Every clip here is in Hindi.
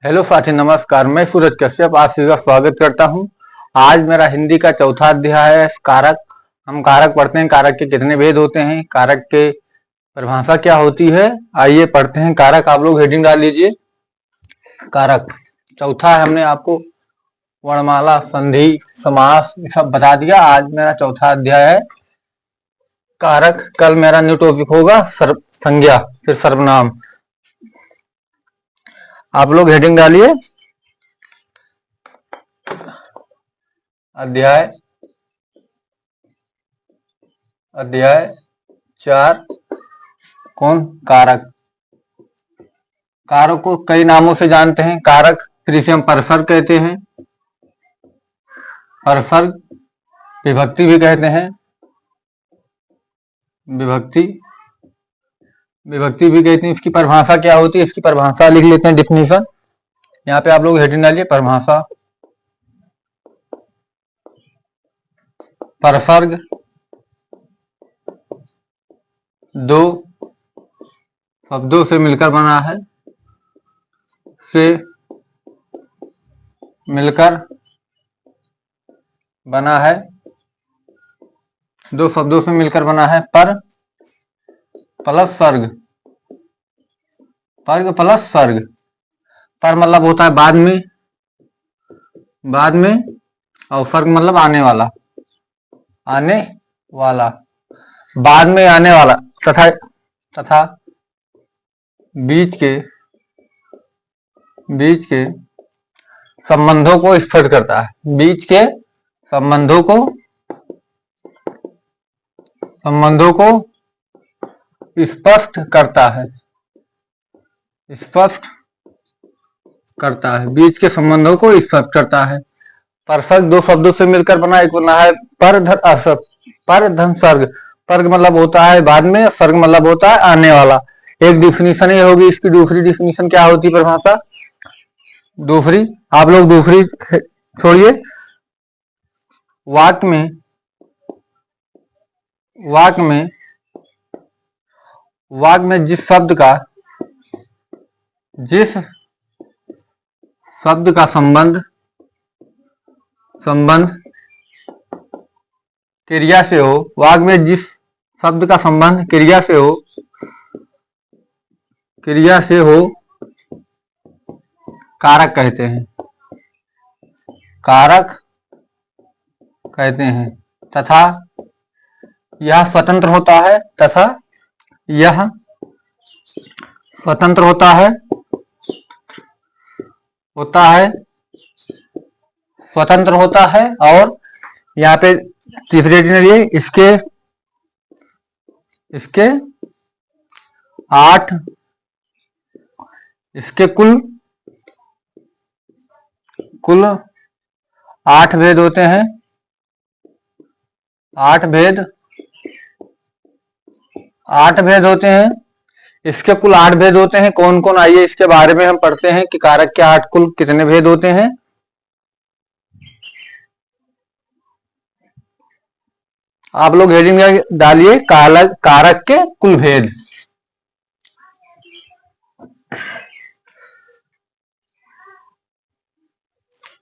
हेलो साथी, नमस्कार। मैं सूरज कश्यप आप सभी का स्वागत करता हूं। आज मेरा हिंदी का चौथा अध्याय है कारक। हम कारक पढ़ते हैं। कारक के कितने भेद होते हैं, कारक के परिभाषा क्या होती है, आइए पढ़ते हैं। कारक आप लोग हेडिंग डाल लीजिए। कारक चौथा है। हमने आपको वर्णमाला, संधि, समास सब बता दिया। आज मेरा चौथा अध्याय है कारक। कल मेरा न्यू टॉपिक होगा संज्ञा, फिर सर्वनाम। आप लोग हेडिंग डालिए। अध्याय 4। कौन? कारक। कारक को कई नामों से जानते हैं। कारक फिर इसे हम परसर्ग कहते हैं। परसर्ग विभक्ति भी कहते हैं। विभक्ति भी कहते हैं। इसकी परिभाषा क्या होती है, इसकी परिभाषा लिख लेते हैं, डिफिनीशन। यहाँ पे आप लोग हेडिंग डालिए। परिभाषा। परसर्ग दो शब्दों से मिलकर बना है। से मिलकर बना है। दो शब्दों से मिलकर बना है। पर प्लस सर्ग। पर्ग प्लस सर्ग। पर मतलब होता है बाद में, और सर्ग मतलब आने वाला, बाद में आने वाला, तथा बीच के संबंधों को स्पष्ट करता है। बीच के संबंधों को स्पष्ट करता है। बीच के संबंधों को स्पष्ट करता है। परसर्ग दो शब्दों से मिलकर बना। एक बना है पर धन सर्ग। पर्ग मतलब होता है बाद में, सर्ग मतलब होता है आने वाला। एक डिफिनीशन ये होगी। इसकी दूसरी डिफिनीशन क्या होती है, परिभाषा दूसरी। आप लोग दूसरी छोड़िए। वाक्य में जिस शब्द का संबंध क्रिया से हो, वाक्य में जिस शब्द का संबंध क्रिया से हो कारक कहते हैं। तथा यह स्वतंत्र होता है। और यहाँ पे तीसरे लिए इसके कुल 8 भेद होते हैं। 8 भेद होते हैं। इसके कुल 8 भेद होते हैं। कौन कौन, आइए इसके बारे में हम पढ़ते हैं कि कारक के 8 कुल कितने भेद होते हैं। आप लोग हेडिंग डालिए, कारक के कुल भेद।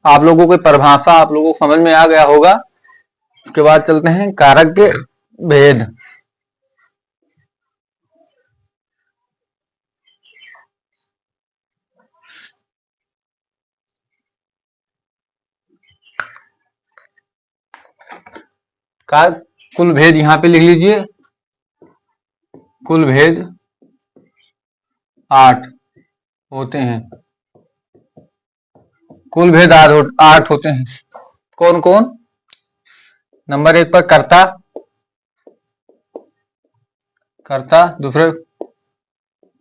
आप लोगों को परिभाषा आप लोगों को समझ में आ गया होगा। उसके बाद चलते हैं कारक के भेद। कुल भेद यहां पे लिख लीजिए। कुल भेद 8 होते हैं। कुल भेद 8 होते हैं। कौन कौन? नंबर 1 पर कर्ता, दूसरे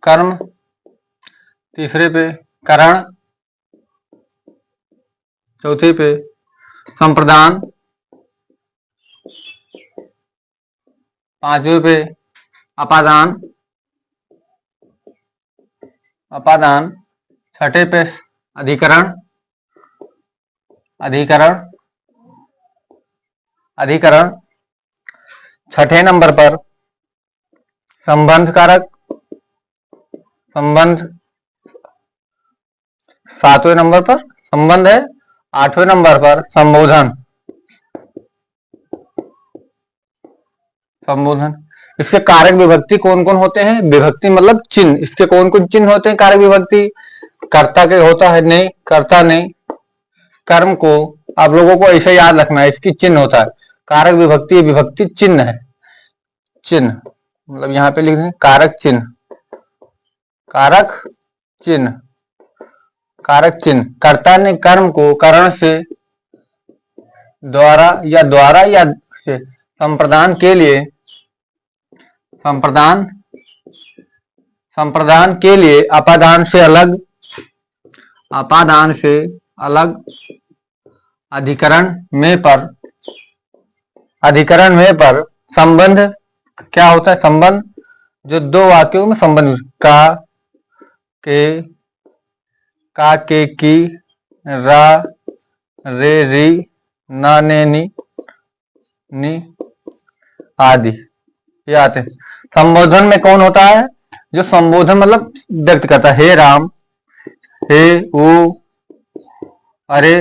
कर्म, तीसरे पे करण, चौथे पे संप्रदान, पांचवें पे अपादान, छठे पे अधिकरण, छठे नंबर पर संबंध कारक, 7वें नंबर पर संबंध है, 8वें नंबर पर संबोधन। संबोधन, इसके कारक विभक्ति कौन कौन होते हैं? विभक्ति मतलब चिन्ह, इसके कौन कौन चिन्ह होते हैं कारक विभक्ति? कर्ता के होता है नहीं, कर्ता नहीं। कर्म को आप लोगों को ऐसे याद रखना है, इसकी चिन्ह होता है। कारक विभक्ति विभक्ति चिन्ह है, चिन्ह मतलब यहाँ पे लिख दें कारक चिन्ह, कारक चिन्ह, कारक चिन्ह। कर्ता ने कर्म को करण से द्वारा या से संप्रदान के लिए, संप्रदान के लिए अपादान से अलग अधिकरण में संबंध क्या होता है? संबंध जो दो वाक्यों में संबंध, का के की, रा रे री, ना ने नी आदि ये आते हैं। संबोधन में कौन होता है? जो संबोधन मतलब व्यक्त करता है, हे राम, हे ओ, अरे,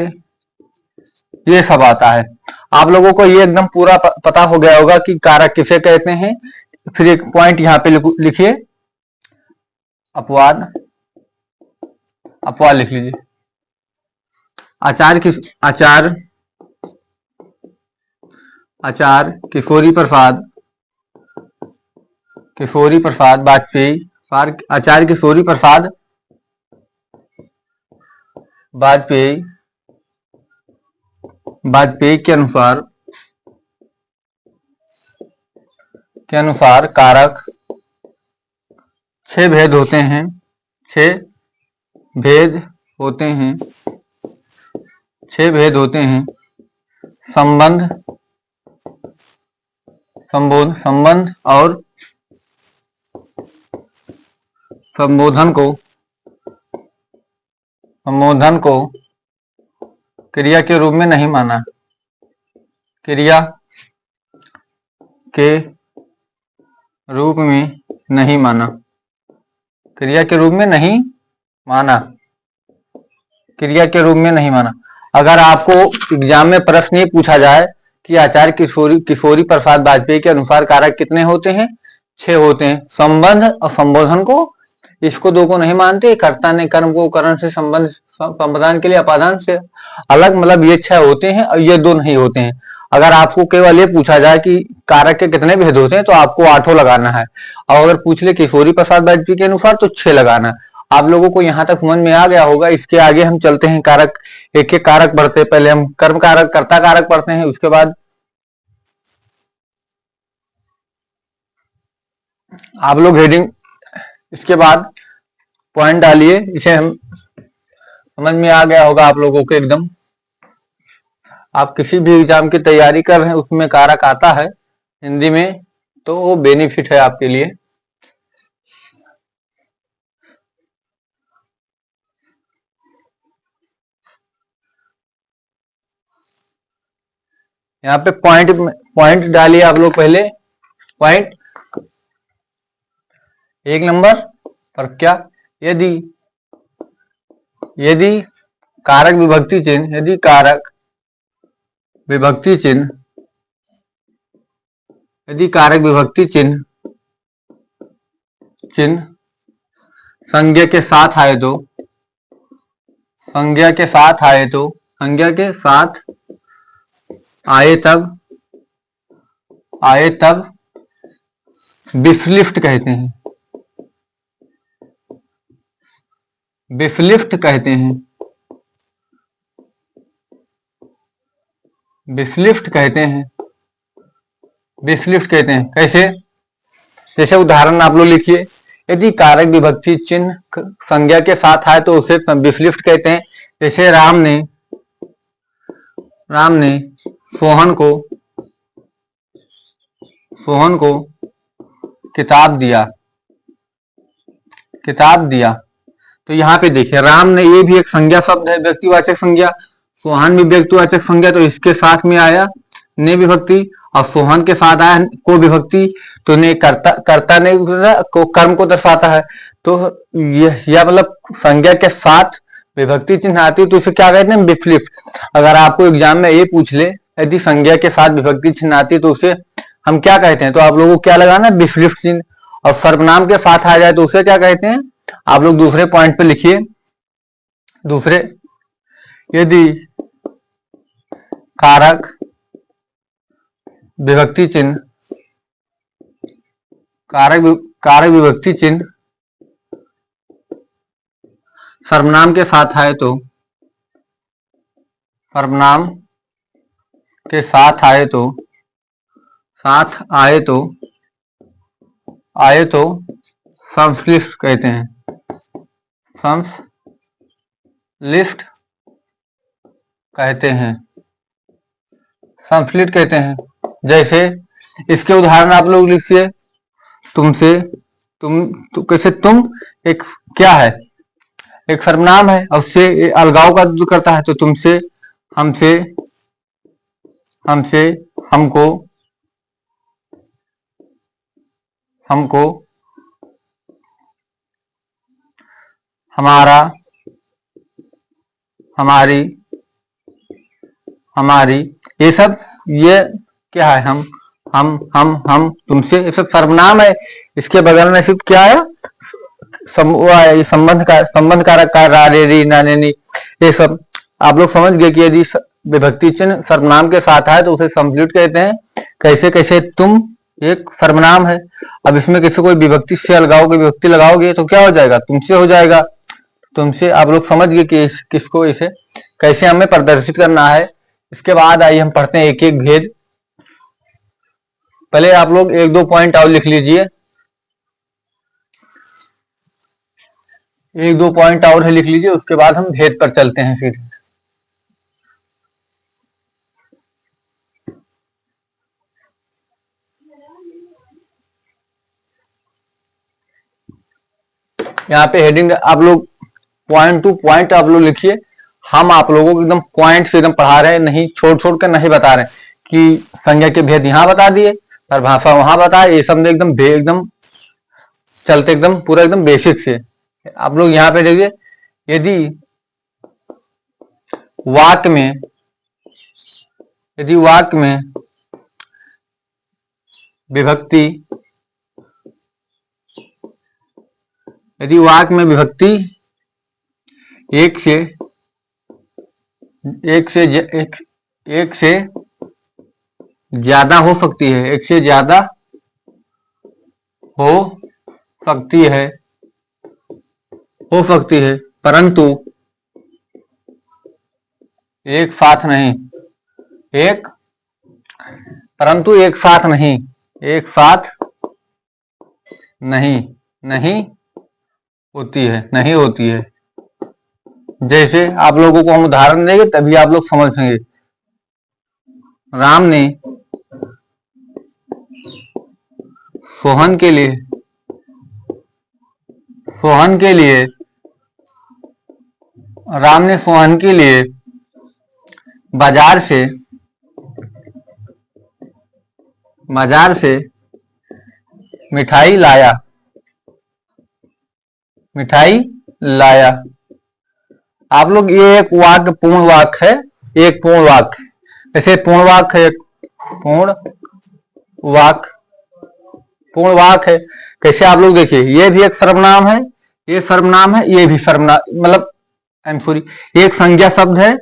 ये सब आता है। आप लोगों को ये एकदम पूरा पता हो गया होगा कि कारक किसे कहते हैं। फिर एक पॉइंट यहाँ पे लिखिए, अपवाद, अपवाद लिख लीजिए। आचार्य किशोरी प्रसाद वाजपेयी, आचार्य किशोरी प्रसाद वाजपेयी के अनुसार कारक 6 भेद होते हैं, 6 भेद होते हैं। संबंध और संबोधन को क्रिया के रूप में नहीं माना, क्रिया के रूप में नहीं माना, क्रिया के रूप में नहीं माना, क्रिया के रूप में नहीं माना। अगर आपको एग्जाम में प्रश्न ये पूछा जाए कि आचार्य किशोरी प्रसाद वाजपेयी के अनुसार कारक कितने होते हैं? 6 होते हैं। संबंध और संबोधन को, इसको दो को नहीं मानते। कर्ता ने कर्म को करण से संप्रदान के लिए अपादान से अलग, मतलब ये 6 होते हैं और ये 2 नहीं होते हैं। अगर आपको केवल ये पूछा जाए कि कारक के कितने भेद होते हैं तो आपको 8 लगाना है, और अगर पूछ ले किशोरी प्रसाद वाजपेयी के अनुसार तो 6 लगाना है। आप लोगों को यहाँ तक समझ में आ गया होगा। इसके आगे हम चलते हैं, कारक एक एक कारक पढ़ते हैं। पहले हम कर्म कारक, कर्ता कारक पढ़ते हैं, उसके बाद आप लोग हेडिंग, इसके बाद पॉइंट डालिए। इसे हम समझ में आ गया होगा आप लोगों को एकदम। आप किसी भी एग्जाम की तैयारी कर रहे हैं उसमें कारक आता है हिंदी में, तो वो बेनिफिट है आपके लिए। यहाँ पे पॉइंट डालिए आप लोग। पहले पॉइंट 1 नंबर पर क्या? यदि कारक विभक्ति चिन्ह, यदि कारक विभक्ति चिन्ह संज्ञा के साथ आए तब विश्लिष्ट कहते हैं, विश्लिष्ट कहते हैं, विश्लिष्ट कहते हैं, विश्लिष्ट कहते हैं। कैसे? जैसे उदाहरण आप लोग लिखिए, यदि कारक विभक्ति चिन्ह संज्ञा के साथ आए तो उसे विश्लिष्ट कहते हैं। जैसे राम ने सोहन को किताब दिया। तो यहाँ पे देखिए, राम ने, ये भी एक संज्ञा शब्द है, व्यक्तिवाचक संज्ञा। सोहन भी व्यक्तिवाचक संज्ञा, तो इसके साथ में आया ने विभक्ति, और सोहन के साथ आया को विभक्ति, तो ने कर्ता ने को कर्म को दर्शाता है। तो यह मतलब संज्ञा के साथ विभक्ति चिन्ह आती है तो उसे क्या कहते हैं, विफलिप्त। अगर आपको एग्जाम में ये पूछ ले यदि संज्ञा के साथ विभक्ति चिन्ह आती है तो उसे हम क्या कहते हैं, तो आप लोगों को क्या लगाना, विफलिप्त चिन्ह। और सर्वनाम के साथ आ जाए तो उसे क्या कहते हैं, आप लोग दूसरे पॉइंट पे लिखिए। दूसरे, यदि कारक विभक्ति चिन्ह, कारक विभक्ति चिन्ह सर्वनाम के साथ आए तो, सर्वनाम के साथ आए तो संश्लिष्ट कहते हैं, संश्लिष्ट कहते हैं, संश्लिष्ट कहते हैं। जैसे इसके उदाहरण आप लोग लिखिए, तुमसे, कैसे तुम एक क्या है, एक सर्वनाम है और उससे अलगाव का दूर करता है, तो तुमसे, हमसे, हमको, हमारा, हमारी, ये सब, ये क्या है, हम, तुमसे, ये सब सर्वनाम है। इसके बगल में सिर्फ क्या है, संबंध कारक का रा रे री ना ने नी, ये सब आप लोग समझ गए कि यदि विभक्ति चिन्ह सर्वनाम के साथ है तो उसे संश्लिष्ट कहते हैं। कैसे कैसे, तुम एक सर्वनाम है, अब इसमें किसी कोई विभक्ति से अलगाओगे, विभक्ति लगाओगे तो क्या हो जाएगा, तुमसे हो जाएगा। तुमसे आप लोग समझ गए कि किसको इसे कैसे हमें प्रदर्शित करना है। इसके बाद आइए हम पढ़ते हैं एक एक भेद। पहले आप लोग एक दो पॉइंट और लिख लीजिए, एक दो पॉइंट और है लिख लीजिए, उसके बाद हम भेद पर चलते हैं। फिर यहाँ पे हेडिंग आप लोग पॉइंट टू पॉइंट आप लोग लिखिए। हम आप लोगों को एकदम पॉइंट से एकदम पढ़ा रहे हैं, नहीं छोड़ छोड़ कर नहीं बता रहे कि संज्ञा के भेद यहाँ बता दिए, परिभाषा वहां बताए, ये सब एकदम चलते एकदम पूरा एकदम बेसिक से। आप लोग यहाँ पे देखिए, यदि वाक्य में विभक्ति, एक से ज्यादा हो सकती है, एक से ज्यादा हो सकती है, परंतु एक साथ नहीं, एक साथ नहीं होती है। जैसे आप लोगों को हम उदाहरण देंगे तभी आप लोग समझेंगे। राम ने सोहन के लिए बाजार से मिठाई लाया। आप लोग, ये एक वाक्य पूर्ण वाक्य है, एक पूर्ण वाक्य, ऐसे पूर्ण वाक्य है, पूर्ण वाक्य है। कैसे आप लोग देखिए, ये भी एक सर्वनाम है, ये सर्वनाम है, ये भी सर्वनाम, मतलब एक संज्ञा शब्द है,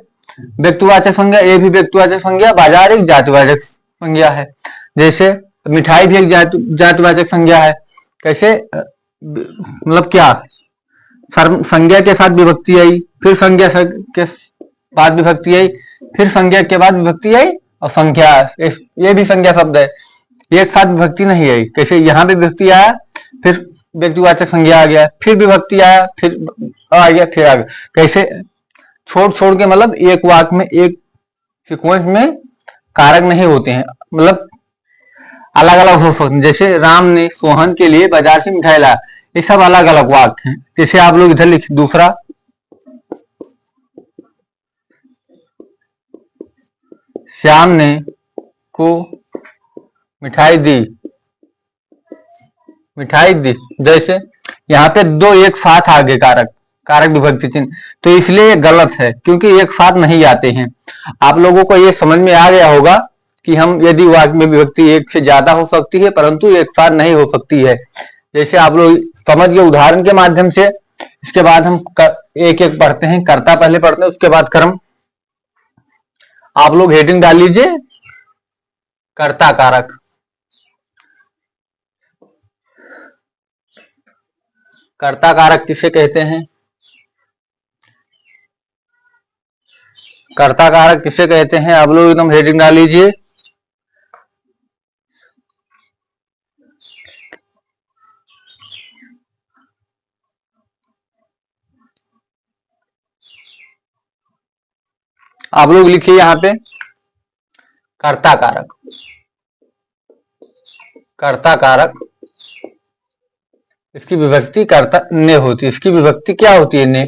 व्यक्तिवाचक संज्ञा, ये भी व्यक्तिवाचक संज्ञा, बाजार एक जातिवाचक संज्ञा है। जैसे मिठाई भी एक जातिवाचक संज्ञा है। कैसे, मतलब क्या, संज्ञा के साथ विभक्ति आई, फिर संज्ञा के बाद विभक्ति आई, फिर संज्ञा के बाद विभक्ति आई, और संख्या, ये भी संज्ञा शब्द है, एक साथ विभक्ति नहीं आई। कैसे, यहाँ भी विभक्ति आया, फिर व्यक्तिवाचक संज्ञा आ गया, फिर विभक्ति आया, फिर आ गया, फिर आ गया। कैसे, छोड़ छोड़ के, मतलब एक वाक्य में, एक सीक्वेंस में कारक नहीं होते हैं, मतलब अलग अलग हो सकते हैं। जैसे राम ने सोहन के लिए बाजार से मिठाई लाया, ये सब अलग अलग वाक्य हैं। जैसे आप लोग इधर लिखिए दूसरा, श्याम ने को मिठाई दी। जैसे यहाँ पे दो एक साथ आगे कारक, कारक विभक्ति चिन्ह, तो इसलिए ये गलत है क्योंकि एक साथ नहीं आते हैं। आप लोगों को ये समझ में आ गया होगा कि हम यदि वाक्य में विभक्ति एक से ज्यादा हो सकती है परंतु एक साथ नहीं हो सकती है। जैसे आप लोग समझ गए उदाहरण के माध्यम से। इसके बाद हम एक एक पढ़ते हैं, कर्ता पहले पढ़ते हैं उसके बाद कर्म। आप लोग हेडिंग डाल लीजिए कर्ता कारक। कर्ता कारक किसे कहते हैं? कर्ता कारक किसे कहते हैं? आप लोग एकदम हेडिंग डाल लीजिए। आप लोग लिखिए यहां पे कर्ता कारक। कर्ता कारक, इसकी विभक्ति कर्ता ने होती है। इसकी विभक्ति क्या होती है? ने।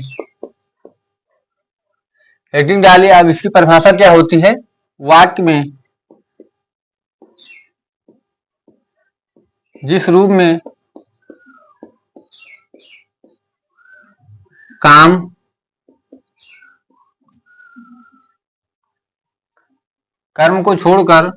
हेडिंग डालिए। अब इसकी परिभाषा क्या होती है? वाक्य में जिस रूप में काम, कर्म को छोड़कर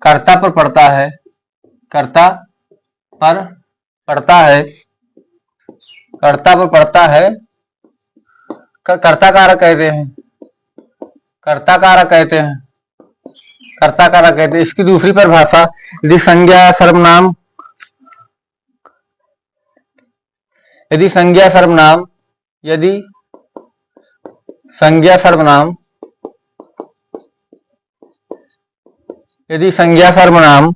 कर्ता पर पड़ता है, कर्ता पर पड़ता है, कर्ता पर पड़ता है, कर्ता कारक कहते हैं, कर्ता कारक कहते हैं, कर्ता कारक कहते हैं। इसकी दूसरी परिभाषा यदि संज्ञा सर्वनाम, यदि संज्ञा सर्वनाम, यदि संज्ञा सर्वनाम, यदि संज्ञा सर्वनाम,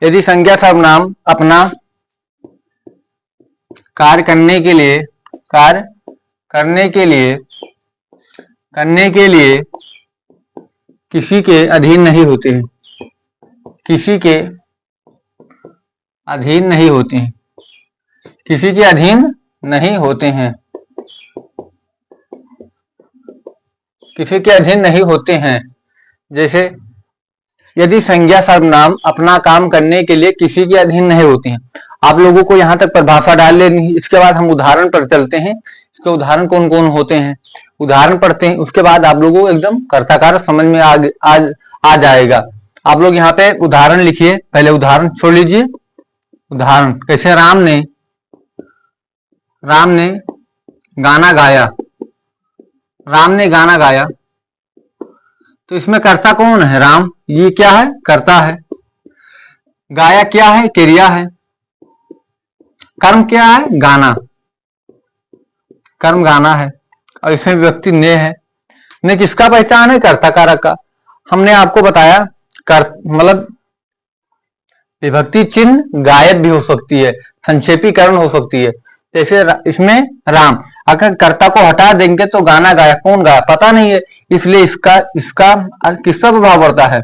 यदि संज्ञा सर्वनाम अपना कार्य करने के लिए, कार्य करने के लिए, करने के लिए किसी के अधीन नहीं होते हैं, किसी के अधीन नहीं होते हैं, किसी के अधीन नहीं होते हैं, किसी के अधीन नहीं होते हैं। जैसे यदि संज्ञा सर्वनाम अपना काम करने के लिए किसी के अधीन नहीं होते हैं। आप लोगों को यहाँ तक परिभाषा डाल लेनी है। इसके बाद हम उदाहरण पर चलते हैं। इसके उदाहरण कौन कौन होते हैं, उदाहरण पढ़ते हैं। उसके बाद आप लोगों को एकदम कर्ता कारक समझ में आ जाएगा। आप लोग यहाँ पे उदाहरण लिखिए। पहले उदाहरण छोड़ लीजिए। उदाहरण कैसे? राम ने गाना गाया, राम ने गाना गाया। तो इसमें कर्ता कौन है? राम। ये क्या है? कर्ता है। गाया क्या है? क्रिया है। कर्म क्या है? गाना। कर्म गाना है और इसमें विभक्ति ने है। ने किसका पहचान है? कर्ता कारक का। हमने आपको बताया मतलब विभक्ति चिन्ह गायब भी हो सकती है, संक्षेपीकरण हो सकती है। जैसे इसमें राम, अगर कर्ता को हटा देंगे तो गाना गाया, कौन गाया पता नहीं है, इसलिए इसका किस पर प्रभाव पड़ता है?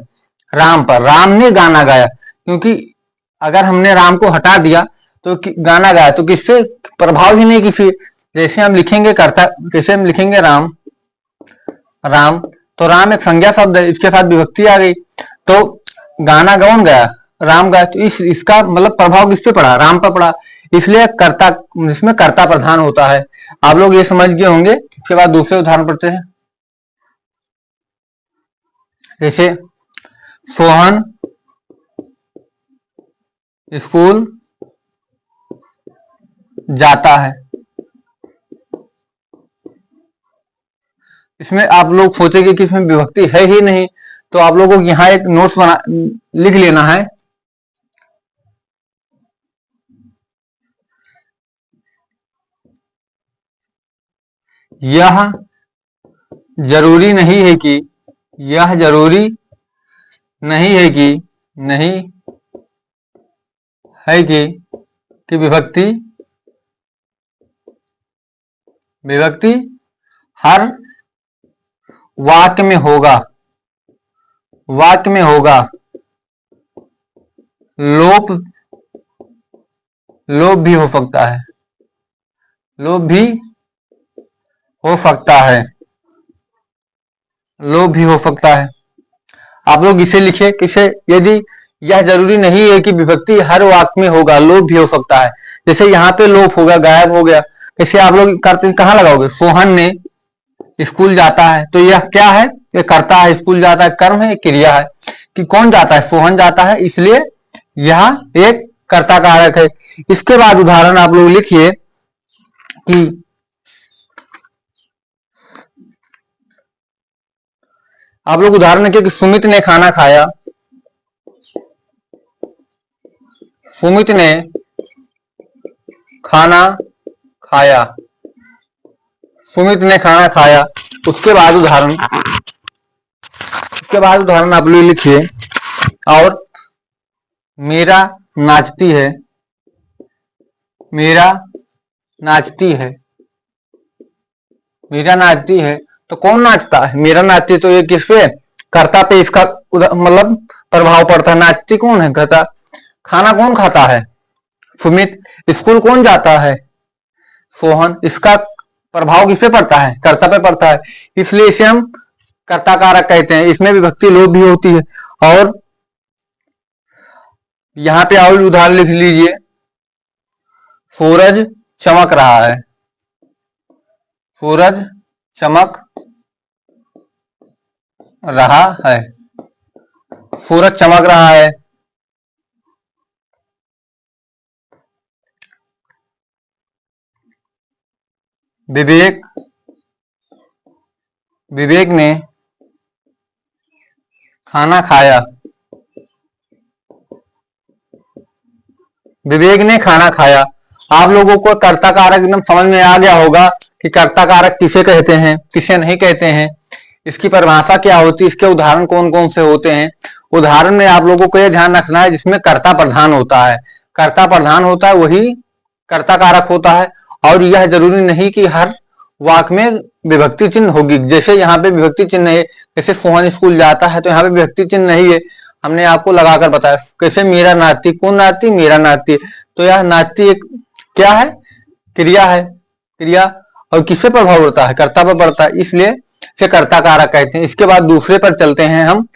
राम पर। राम ने गाना गाया, क्योंकि अगर हमने राम को हटा दिया तो गाना गाया, तो किस पे प्रभाव ही नहीं किसी। जैसे हम लिखेंगे कर्ता, जैसे हम लिखेंगे राम, राम, तो राम एक संज्ञा शब्द है, इसके साथ विभक्ति आ गई, तो गाना कौन गाया? राम गाया। तो इसका मतलब प्रभाव किस पे पड़ा? राम पर पड़ा। इसलिए कर्ता, इसमें कर्ता प्रधान होता है। आप लोग ये समझ गए होंगे। इसके बाद दूसरे उदाहरण पढ़ते हैं। जैसे सोहन स्कूल जाता है। इसमें आप लोग सोचेंगे कि इसमें विभक्ति है ही नहीं, तो आप लोगों को यहाँ एक नोट्स लिख लेना है। यह जरूरी नहीं है कि, यह जरूरी नहीं है कि, नहीं है कि विभक्ति, विभक्ति हर वाक्य में होगा, वाक्य में होगा। लोप, लोप भी हो सकता है, लोप भी हो सकता है, लोप भी हो सकता है। आप लोग इसे लिखे। किसे, यदि यह जरूरी नहीं है कि विभक्ति हर वाक्य में होगा, लोप भी हो सकता है। जैसे यहाँ पे लोप होगा, गायब हो गया। इसे आप लोग करते कहाँ लगाओगे? सोहन ने स्कूल जाता है, तो यह क्या है? ये करता है, स्कूल जाता है कर्म है, क्रिया है। कि कौन जाता है? सोहन जाता है, इसलिए यह एक कर्ता कारक है। इसके बाद उदाहरण आप लोग लिखिए कि आप लोग उदाहरण लिखिए कि सुमित ने खाना खाया। सुमित ने खाना खाया। सुमित ने खाना खाया। उसके बाद उदाहरण आप लोग लिखिए, और मेरा नाचती है। मेरा नाचती है। मेरा नाचती है, तो कौन नाचता है? मेरा नाचती, तो ये किस पे? कर्ता पे इसका मतलब प्रभाव पड़ता है। नाचती कौन है? कर्ता। खाना कौन खाता है? सुमित। स्कूल कौन जाता है? सोहन। इसका प्रभाव किस पे पड़ता है? कर्ता पे पड़ता है, इसलिए इसे हम कर्ता कारक कहते हैं। इसमें विभक्ति लोप भी होती है। और यहाँ पे और उदाहरण लिख लीजिए, सूरज चमक रहा है। सूरज चमक रहा है। सूरज चमक रहा है। विवेक ने खाना खाया। विवेक ने खाना खाया। आप लोगों को कर्ता कारक एकदम समझ में आ गया होगा कि कर्ता कारक किसे कहते हैं, किसे नहीं कहते हैं, इसकी परिभाषा क्या होती है, इसके उदाहरण कौन कौन से होते हैं। उदाहरण में आप लोगों को यह ध्यान रखना है जिसमें कर्ता प्रधान होता है। कर्ता प्रधान होता है वही कर्ता कारक होता है। और यह जरूरी नहीं कि हर वाक्य में विभक्ति चिन्ह होगी। जैसे यहाँ पे विभक्ति चिन्ह है, जैसे सोहन स्कूल जाता है, तो यहाँ पे विभक्ति चिन्ह नहीं है, हमने आपको लगाकर बताया। कैसे? मेरा नाती। कौन नाती? मेरा नाती। तो यह नाती एक क्या है? क्रिया है। क्रिया, और किस पे प्रभाव पड़ता है? कर्ता पर पड़ता है, इसलिए इसे कर्ता कारक कहते हैं। इसके बाद दूसरे पर चलते हैं हम,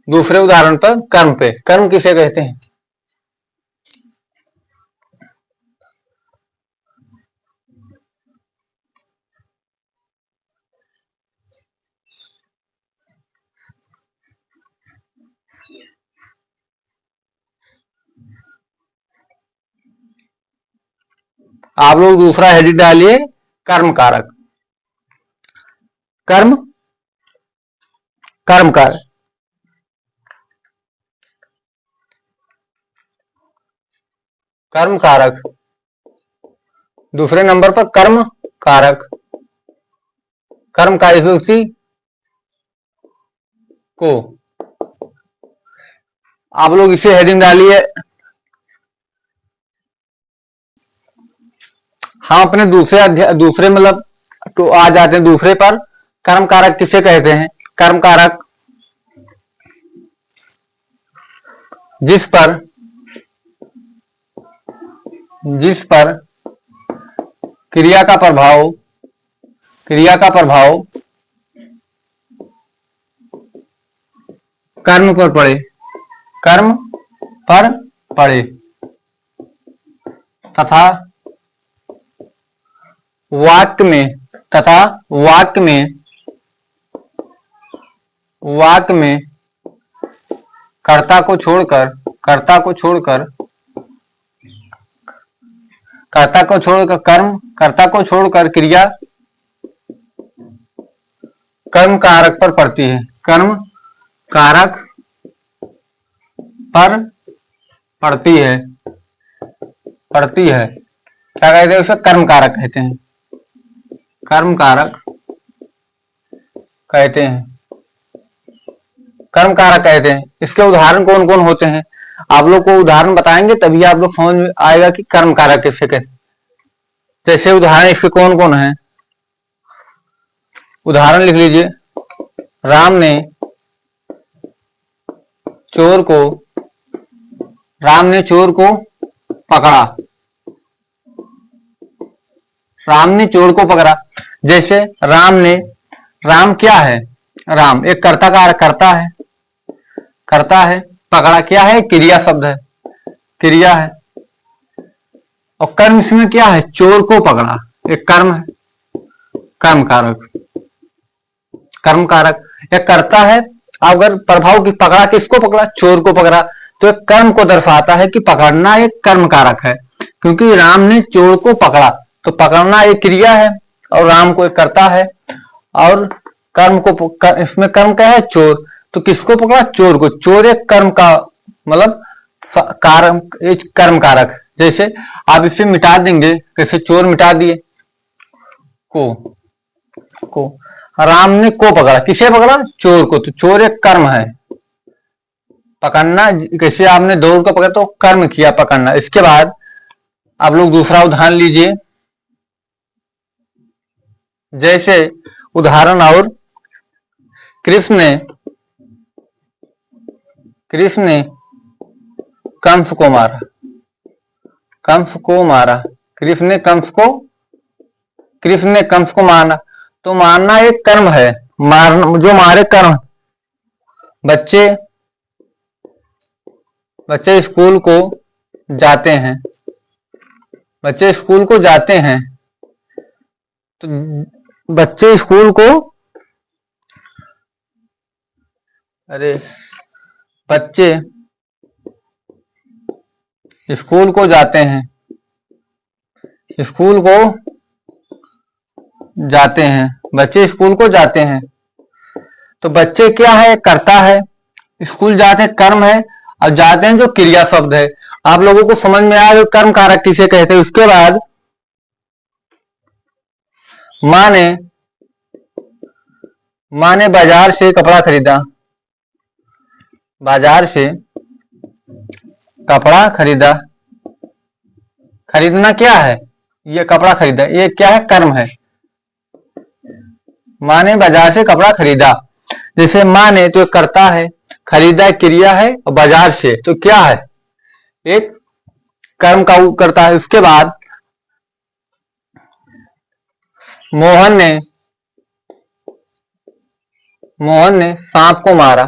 दूसरे उदाहरण पर, कर्म पे। कर्म किसे कहते हैं? आप लोग दूसरा हेडिंग डालिए, कर्म कारक। कर्म कर्म कारक। कर्म कारक दूसरे नंबर पर कर्म कारक। कर्म कार्य व्यक्ति को आप लोग इसे हेडिंग डालिए। हम अपने दूसरे मतलब तो आ जाते हैं दूसरे पर। कर्म कारक किसे कहते हैं? कर्म कारक जिस पर क्रिया का प्रभाव कर्म पर पड़े। कर्म पर पड़े तथा वाक्य में कर्ता को छोड़कर क्रिया कर्म कारक पर पड़ती है। कर्म कारक पर पड़ती है। क्या कहते हैं उसे? कर्म कारक कहते हैं। कर्म कारक कहते हैं। इसके उदाहरण कौन कौन होते हैं? आप लोग को उदाहरण बताएंगे तभी आप लोग समझ में आएगा कि कर्म कारक किसे कहते हैं। जैसे उदाहरण इसके कौन कौन है? उदाहरण लिख लीजिए, राम ने चोर को पकड़ा। राम ने चोर को पकड़ा। जैसे राम क्या है? राम एक कर्ता कारक करता है। पकड़ा क्या है? क्रिया शब्द है, क्रिया है। और कर्म इसमें क्या है? चोर को पकड़ा, एक कर्म है, कर्म कारक, कर्म कारक एक करता है। अगर प्रभाव की पकड़ा, किसको पकड़ा? चोर को पकड़ा, तो एक कर्म को दर्शाता है कि पकड़ना एक कर्म कारक है, क्योंकि राम ने चोर को पकड़ा, तो पकड़ना एक क्रिया है और राम को एक करता है। और कर्म को इसमें कर्म क्या है? चोर, तो किसको पकड़ा? चोर को। चोर एक कर्म का मतलब कर्म कारक। जैसे आप इसे मिटा देंगे, कैसे? चोर मिटा दिए, को राम ने को पकड़ा, किसे पकड़ा? चोर को, तो चोर एक कर्म है। पकड़ना कैसे? आपने दौड़ को पकड़ा तो कर्म किया पकड़ना। इसके बाद आप लोग दूसरा उदाहरण लीजिए। जैसे उदाहरण, और कृष्ण ने कंस को मारा, कृष्ण ने कंस को मारा, तो मारना एक कर्म है। मारना जो मारे कर्म। बच्चे स्कूल को जाते हैं, तो बच्चे स्कूल को बच्चे स्कूल को जाते हैं, बच्चे स्कूल को जाते हैं। तो बच्चे क्या है? करता है, स्कूल जाते कर्म है, और जाते हैं जो क्रिया शब्द है। आप लोगों को समझ में आया जो कर्म कारक किसे कहते हैं। उसके बाद माँ ने बाजार से कपड़ा खरीदा, खरीदना क्या है? ये कपड़ा खरीदा, ये क्या है? कर्म है। माँ ने बाजार से कपड़ा खरीदा। जैसे माँ ने तो करता है, खरीदा क्रिया है, और बाजार से तो क्या है? एक कर्म का करता है। उसके बाद मोहन ने सांप को मारा,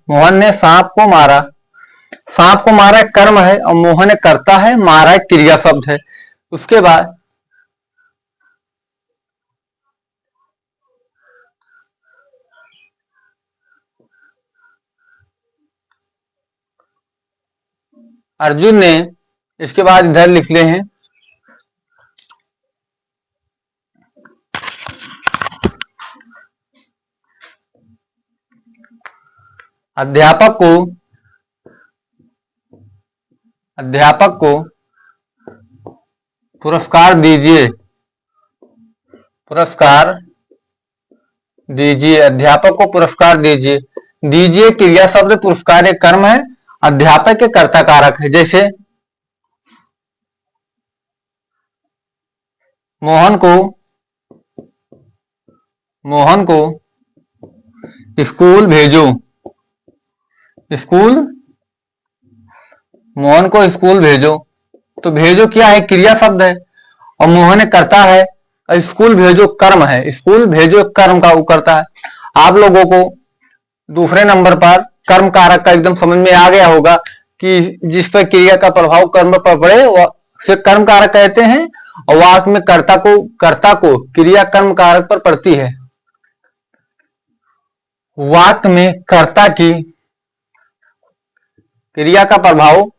मोहन ने सांप को मारा एक कर्म है, और मोहन एक करता है, मारा एक क्रिया शब्द है। उसके बाद अर्जुन ने, इसके बाद इधर लिख ले हैं, अध्यापक को पुरस्कार दीजिए, अध्यापक को पुरस्कार दीजिए क्रिया शब्द, पुरस्कार एक कर्म है, अध्यापक के कर्ता कारक है। जैसे मोहन को स्कूल भेजो, तो भेजो क्या है? क्रिया शब्द है, और मोहन करता है, और स्कूल भेजो कर्म है, स्कूल भेजो कर्म का वो करता है। आप लोगों को दूसरे नंबर पर कर्म कारक का एकदम समझ में आ गया होगा कि जिस पर क्रिया का प्रभाव कर्म पर पड़े उसे कर्म कारक कहते हैं, और वाक्य में कर्ता को क्रिया कर्म कारक पर पड़ती है। वाक्य में कर्ता की क्रिया का प्रभाव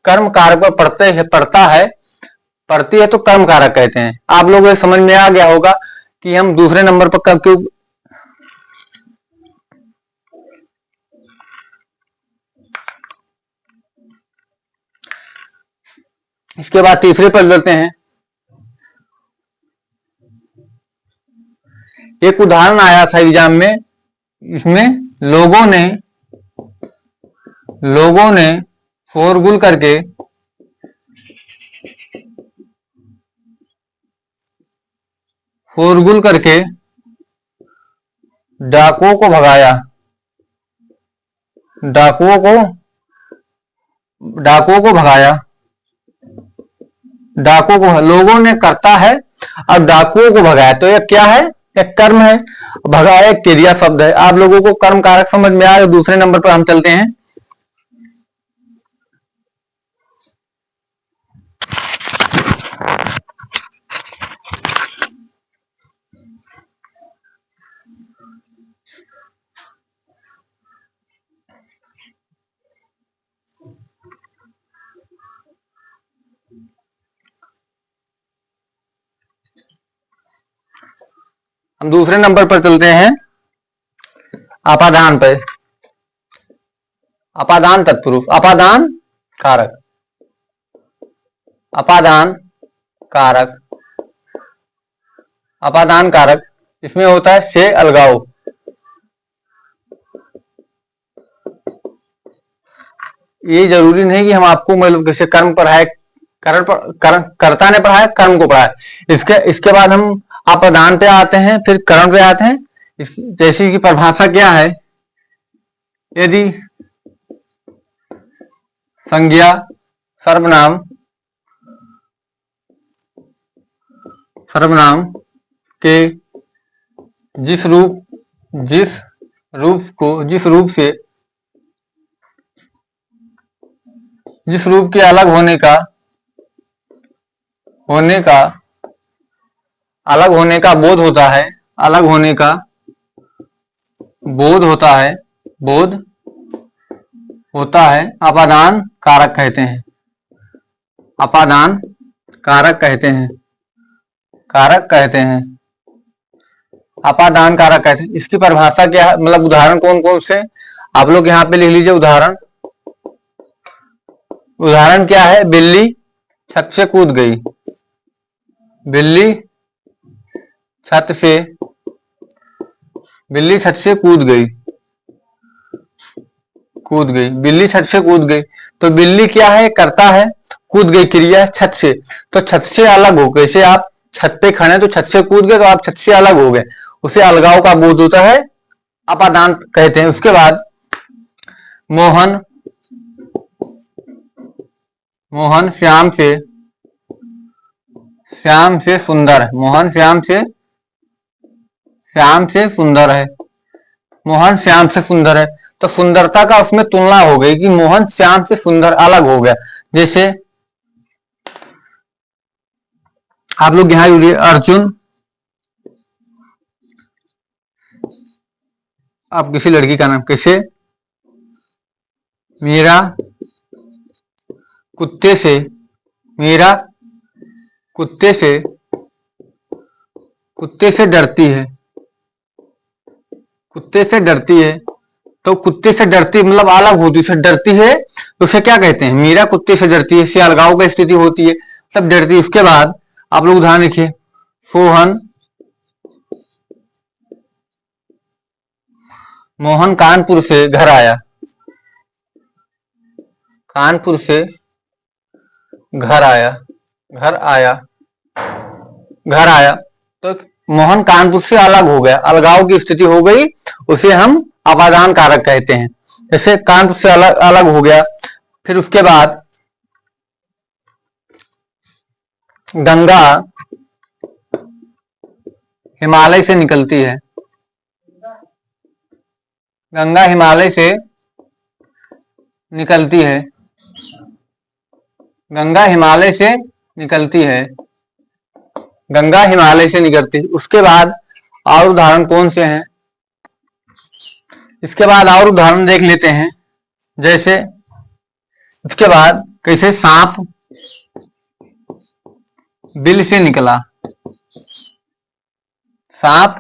कर्म कारक पर पड़ती है तो कर्म कारक कहते हैं। आप लोगों को समझ में आ गया होगा कि हम दूसरे नंबर पर कब क्यों। इसके बाद तीसरे पर चलते हैं। एक उदाहरण आया था एग्जाम में, इसमें लोगों ने शोरगुल करके डाकुओं को डाकुओं को भगाया, डाकुओं को लोगों ने करता है और डाकुओं को भगाया, तो यह क्या है? एक कर्म है। भगाया एक क्रिया शब्द है। आप लोगों को कर्म कारक समझ में आया। दूसरे नंबर पर हम चलते हैं। हम दूसरे नंबर पर चलते हैं, अपादान पर। अपादान तत्पुरुष, अपादान कारक, अपादान कारक, अपादान कारक इसमें होता है से अलगाव। ये जरूरी नहीं कि हम आपको मतलब जैसे कर्म पढ़ाए, कर्ता ने पढ़ाया, कर्म को पढ़ाया। इसके बाद हम अपादान पे आते हैं, फिर कर्म पे आते हैं। जैसे कि परिभाषा क्या है? यदि संज्ञा सर्वनाम के जिस रूप के अलग होने का बोध होता है, अलग होने का बोध होता है, अपादान कारक कहते हैं। अपादान कारक कहते हैं, अपादान कारक कहते हैं। इसकी परिभाषा क्या है? मतलब उदाहरण कौन कौन से आप लोग यहाँ पे लिख लीजिए। उदाहरण क्या है? बिल्ली छत से कूद गई, बिल्ली छत से कूद गई, बिल्ली छत से कूद गई। तो बिल्ली क्या है? करता है, कूद गई क्रिया छत से, तो छत से अलग हो। कैसे? आप छत पे खड़े तो छत से कूद गए, तो आप छत से अलग हो गए, उसे अलगाव का बोध होता है, अपादान कहते हैं। उसके बाद मोहन श्याम से सुंदर है, मोहन श्याम से सुंदर है, मोहन श्याम से सुंदर है। तो सुंदरता का उसमें तुलना हो गई कि मोहन श्याम से सुंदर, अलग हो गया। जैसे आप लोग यहां जुड़िए, अर्जुन, आप किसी लड़की का नाम, कैसे? मीरा कुत्ते से डरती है, तो कुत्ते से डरती मतलब अलग होती है, डरती है, तो उसे क्या कहते हैं? मीरा कुत्ते से डरती है, इससे अलगाव की स्थिति होती है, सब डरती है। उसके बाद आप लोग ध्यान रखिए, मोहन कानपुर से घर आया, तो मोहन कानपुर से अलग हो गया, अलगाव की स्थिति हो गई, उसे हम अपादान कारक कहते हैं। जैसे कानपुर से अलग हो गया। फिर उसके बाद गंगा हिमालय से निकलती है, गंगा हिमालय से निकलती है, गंगा हिमालय से निकलती है। उसके बाद और उदाहरण कौन से हैं? इसके बाद और उदाहरण देख लेते हैं। जैसे इसके बाद कैसे? सांप बिल से निकला, सांप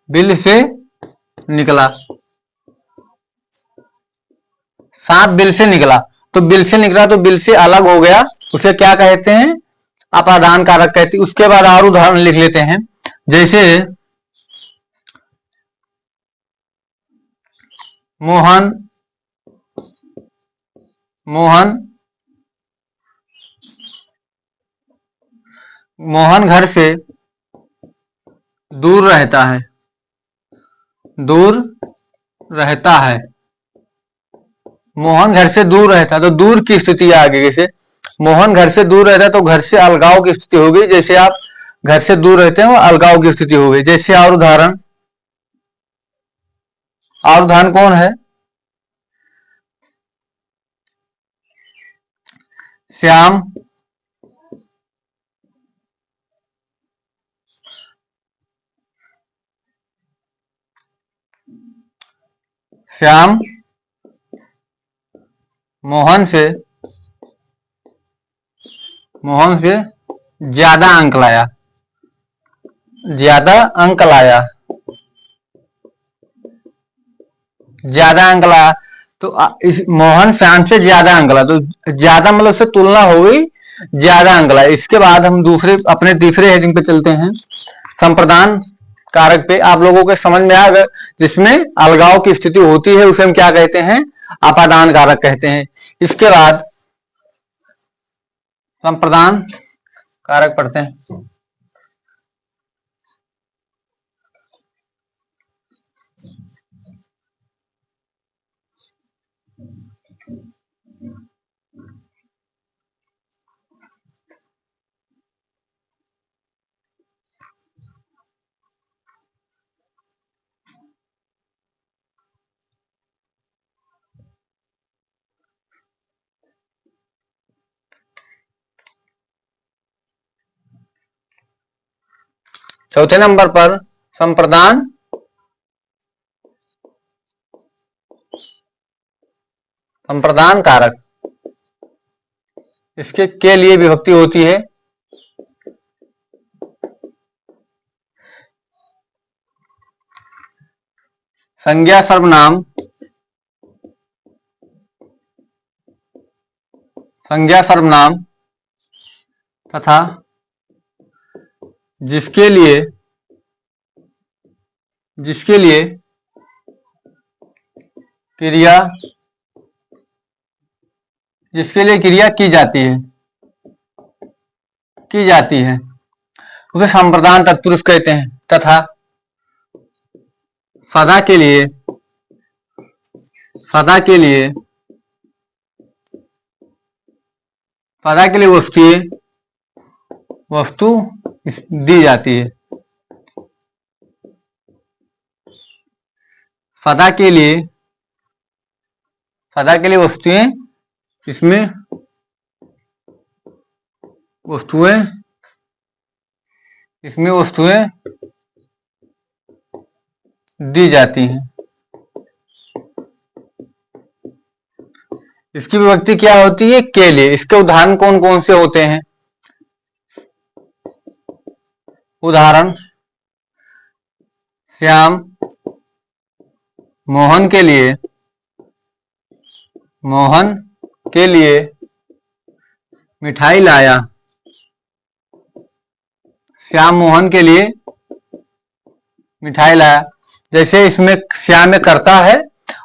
बिल से निकला, सांप बिल से निकला, तो बिल से निकला तो बिल से अलग हो गया, उसे क्या कहते हैं? अपादान कारक कहते हैं। उसके बाद और उदाहरण लिख लेते हैं। जैसे मोहन घर से दूर रहता है, मोहन घर से दूर रहता, तो दूर की स्थिति आगे जैसे मोहन घर से दूर रहता तो घर से अलगाव की स्थिति हो गई। जैसे आप घर से दूर रहते हैं वो अलगाव की स्थिति हो गई। जैसे और उदाहरण कौन है? श्याम श्याम मोहन से ज्यादा अंक लाया, ज्यादा अंक लाया, ज्यादा अंक लाया। तो इस मोहन श्याम से ज्यादा अंक लाया, तो ज्यादा मतलब से तुलना हो गई, ज्यादा अंक लाया। इसके बाद हम दूसरे अपने तीसरे हेडिंग पे चलते हैं, संप्रदान कारक पे। आप लोगों के समझ में आ गए, जिसमें अलगाव की स्थिति होती है उसे हम क्या कहते हैं? अपादान कारक कहते हैं। इसके बाद संप्रदान कारक पढ़ते हैं। चौथे नंबर पर संप्रदान कारक, इसके के लिए विभक्ति होती है संज्ञा सर्वनाम, तथा जिसके लिए क्रिया की जाती है उसे संप्रदान तत्पुरुष कहते हैं। तथा सदा के लिए वस्तु दी जाती है। सदा के लिए वस्तुएं, इसमें वस्तुएं दी जाती हैं। इसकी विभक्ति क्या होती है? के लिए। इसके उदाहरण कौन कौन से होते हैं? उदाहरण श्याम मोहन के लिए मिठाई लाया। श्याम मोहन के लिए मिठाई लाया। जैसे इसमें श्याम में करता है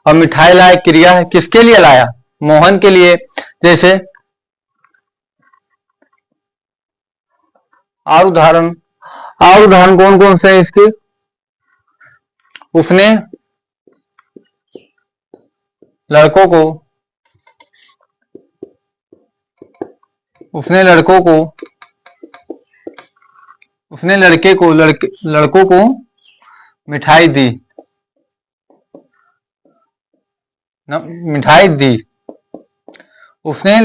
और मिठाई लाया क्रिया है। किसके लिए लाया? मोहन के लिए। जैसे और उदाहरण कौन कौन से हैं इसके? उसने लड़के को मिठाई दी। उसने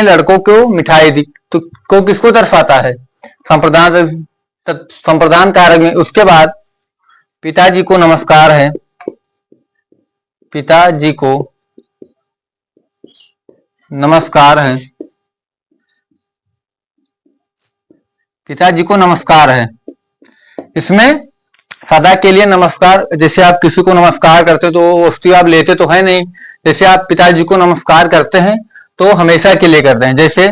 लड़कों को मिठाई दी, तो को किसको दर्शाता है? संप्रदान कारक में। उसके बाद पिताजी को नमस्कार है। पिताजी को नमस्कार है। इसमें सदा के लिए नमस्कार, जैसे आप किसी को नमस्कार करते हो तो वो वस्तु आप लेते तो है नहीं। जैसे आप पिताजी को नमस्कार करते हैं तो हमेशा के लिए करते हैं। जैसे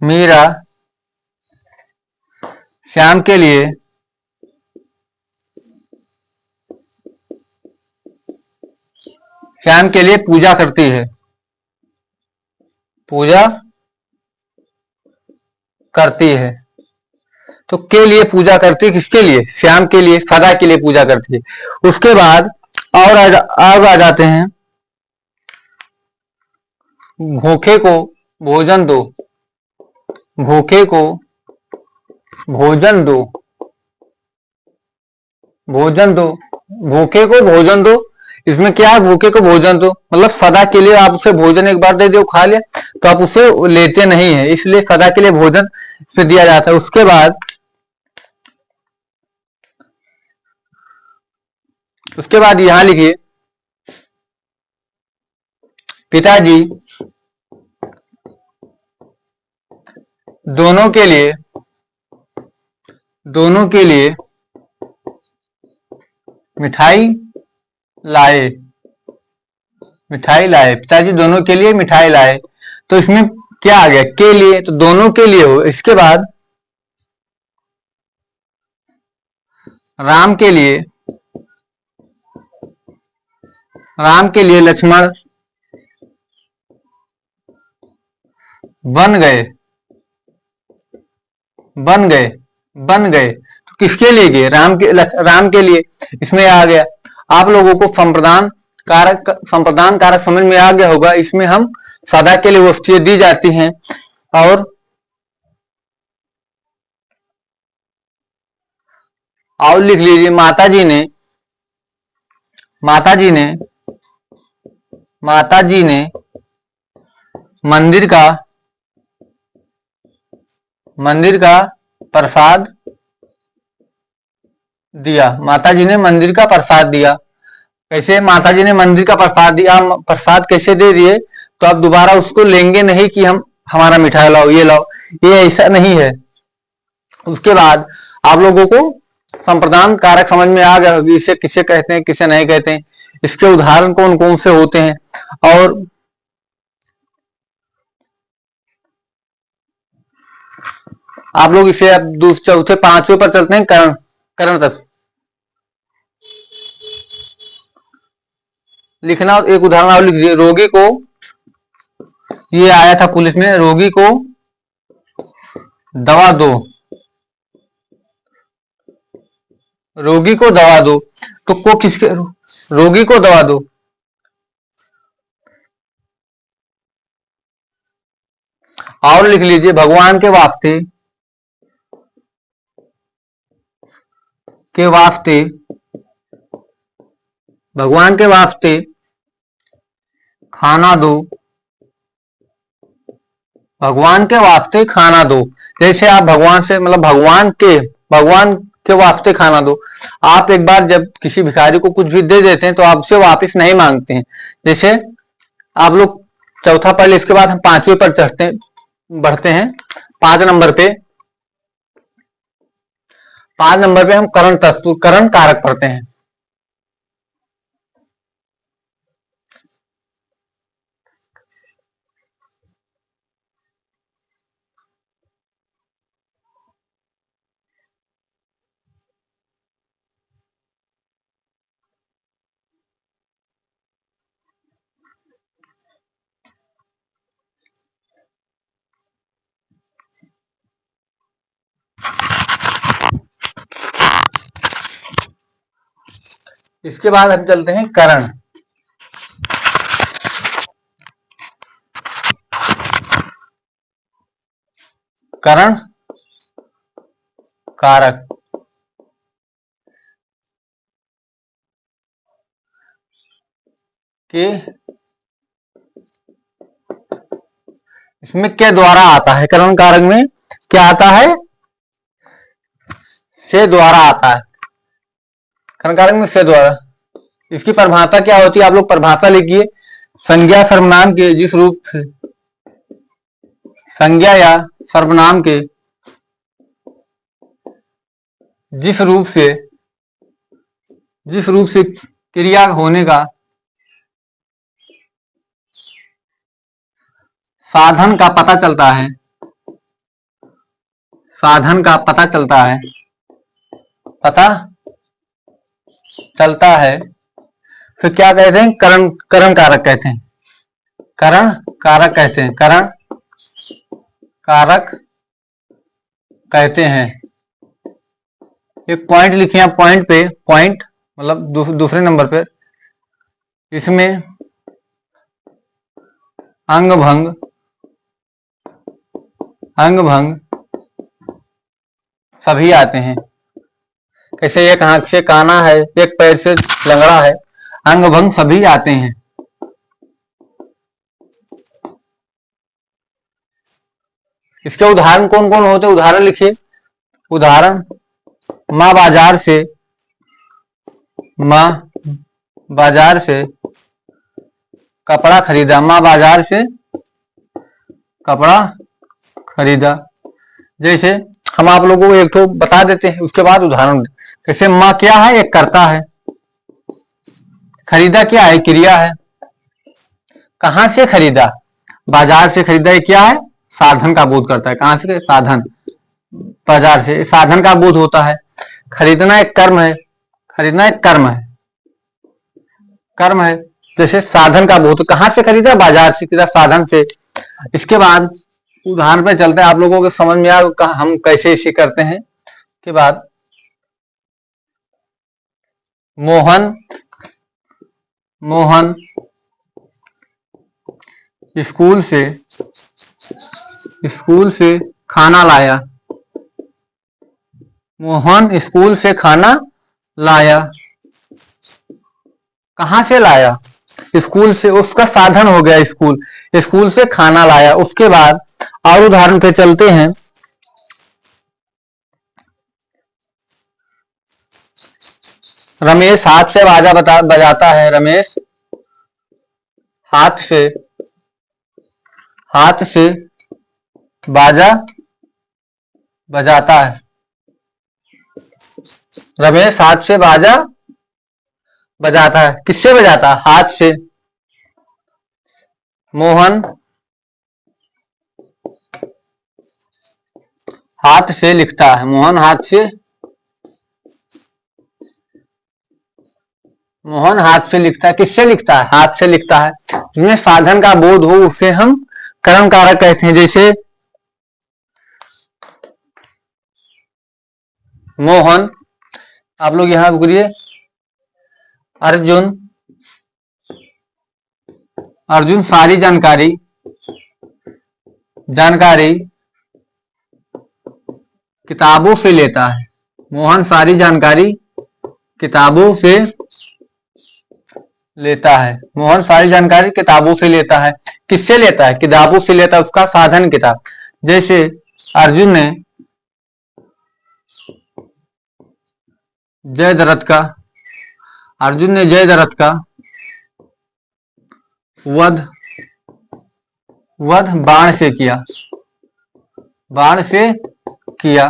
मीरा श्याम के लिए पूजा करती है। करती है। तो के लिए पूजा करती है, किसके लिए? श्याम के लिए, सदा के लिए पूजा करती है। उसके बाद और आ जाते हैं, भूखे को भोजन दो, भूखे को भोजन दो, भोजन दो, भूखे को भोजन दो। इसमें क्या है? भूखे को भोजन दो मतलब सदा के लिए आप उसे भोजन एक बार दे दो, खा लिया तो आप उसे लेते नहीं है, इसलिए सदा के लिए भोजन से दिया जाता है। उसके बाद यहां लिखिए, पिताजी दोनों के लिए, दोनों के लिए मिठाई लाए, मिठाई लाए, पिताजी दोनों के लिए मिठाई लाए। तो इसमें क्या आ गया? के लिए, तो दोनों के लिए हो। इसके बाद राम के लिए, राम के लिए लक्ष्मण बन गए, बन गए, बन गए। तो किसके लिए गए? राम के लिए। इसमें आ गया। आप लोगों को संप्रदान कारक समझ में आ गया होगा। इसमें हम सदा के लिए वस्तुएं दी जाती हैं और लिख लीजिए, माताजी ने, माताजी ने, माताजी ने मंदिर का, मंदिर का प्रसाद दिया, माताजी ने मंदिर का प्रसाद दिया। कैसे माताजी ने मंदिर का प्रसाद दिया? प्रसाद कैसे दे दिए? तो आप दोबारा उसको लेंगे नहीं कि हम हमारा मिठाई लाओ, ये लाओ, ये ऐसा नहीं है। उसके बाद आप लोगों को संप्रदान कारक समझ में आ गया होगी, इसे किसे कहते हैं, किसे नहीं कहते हैं, इसके उदाहरण कौन कौन से होते हैं। और आप लोग इसे अब चौथे पांचवें पर चलते हैं, करण, करण तक लिखना। एक उदाहरण आप लिख दीजिए, रोगी को, ये आया था पुलिस में, रोगी को दवा दो, रोगी को दवा दो। तो को किसके? रोगी को दवा दो। और लिख लीजिए, भगवान के वास्ते, के वास्ते, भगवान के वास्ते खाना दो, भगवान के वास्ते खाना दो। जैसे आप भगवान से मतलब भगवान के वास्ते खाना दो। आप एक बार जब किसी भिखारी को कुछ भी दे देते हैं तो आपसे वापस नहीं मांगते हैं। जैसे आप लोग चौथा पढ़ ले, इसके बाद हम पांचवें पर बढ़ते हैं। 5 नंबर पे, 5 नंबर पे हम करण तत्व, करण कारक पढ़ते हैं। इसके बाद हम चलते हैं करण। करण कारक, के इसमें के द्वारा आता है। करण कारक में क्या आता है? से द्वारा आता है। करण कारक में से द्वारा। इसकी परिभाषा क्या होती है? आप लोग परिभाषा लिखिए, संज्ञा सर्वनाम के जिस रूप से, संज्ञा या सर्वनाम के जिस रूप से क्रिया होने का साधन का पता चलता है, साधन का पता चलता है, पता चलता है, फिर क्या कहते हैं? करण, करण कारक कहते हैं, करण कारक कहते हैं, करण कारक कहते हैं। एक पॉइंट लिखिए आप, पॉइंट पे, पॉइंट मतलब दूसरे नंबर पे, इसमें अंग भंग, अंग भंग सभी आते हैं। कैसे? एक आंख से काना है, एक पैर से लंगड़ा है, अंग भंग सभी आते हैं। इसके उदाहरण कौन कौन होते हैं? उदाहरण लिखिए। उदाहरण, माँ बाजार से, माँ बाजार से कपड़ा खरीदा, माँ बाजार से कपड़ा खरीदा। जैसे हम आप लोगों को एक तो बता देते हैं, उसके बाद उदाहरण। जैसे माँ क्या है? एक कर्ता है। खरीदा क्या है? क्रिया है। कहां से खरीदा? बाजार से खरीदा। ये क्या है? साधन का बोध करता है। कहां से? साधन। बाजार से साधन का बोध होता है। खरीदना एक कर्म है, खरीदना एक कर्म है, कर्म है। जैसे साधन का बोध, कहां से खरीदा? बाजार से खरीदा, साधन से। इसके बाद उदाहरण पे चलते हैं, आप लोगों को समझ में आया हम कैसे इसे करते हैं। के बाद मोहन, मोहन स्कूल से खाना लाया, मोहन स्कूल से खाना लाया। कहां से लाया? स्कूल से। उसका साधन हो गया स्कूल, स्कूल से खाना लाया। उसके बाद और उदाहरण पे चलते हैं। रमेश हाथ से बाजा बजाता है, रमेश हाथ से बाजा बजाता है। रमेश हाथ से बाजा बजाता है। किससे बजाता है? हाथ से। मोहन हाथ से लिखता है, मोहन हाथ से लिखता है। किससे लिखता है? हाथ से लिखता है। जिसमें साधन का बोध हो उसे हम कर्म कारक कहते हैं। जैसे मोहन, आप लोग यहां बोलिए अर्जुन, अर्जुन सारी जानकारी किताबों से लेता है। मोहन सारी जानकारी किताबों से लेता है। मोहन सारी जानकारी किताबों से लेता है। किससे लेता है? किताबों से लेता है। उसका साधन किताब। जैसे अर्जुन ने जयद्रथ का, अर्जुन ने जयद्रथ का वध बाण से किया, बाण से किया।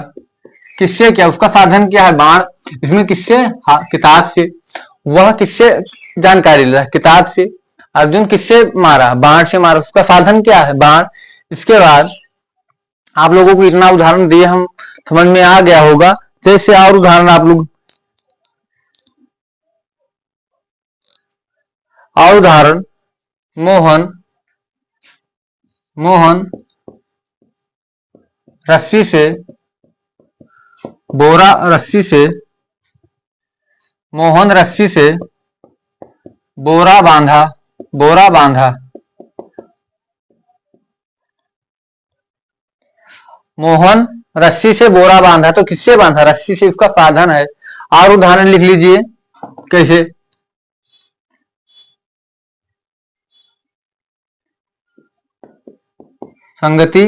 किससे किया? उसका साधन क्या है? बाण। इसमें किससे? किताब से। वह किससे जानकारी लेता है? किताब से। अर्जुन किससे मारा? बाण से मारा। उसका साधन क्या है? बाण। इसके बाद आप लोगों को इतना उदाहरण दिए, हम समझ में आ गया होगा। जैसे और उदाहरण आप लोग, और उदाहरण, मोहन रस्सी से मोहन रस्सी से बोरा बांधा, मोहन रस्सी से बोरा बांधा। तो किससे बांधा? रस्सी से। उसका साधन है। और उदाहरण लिख लीजिए। कैसे? संगति,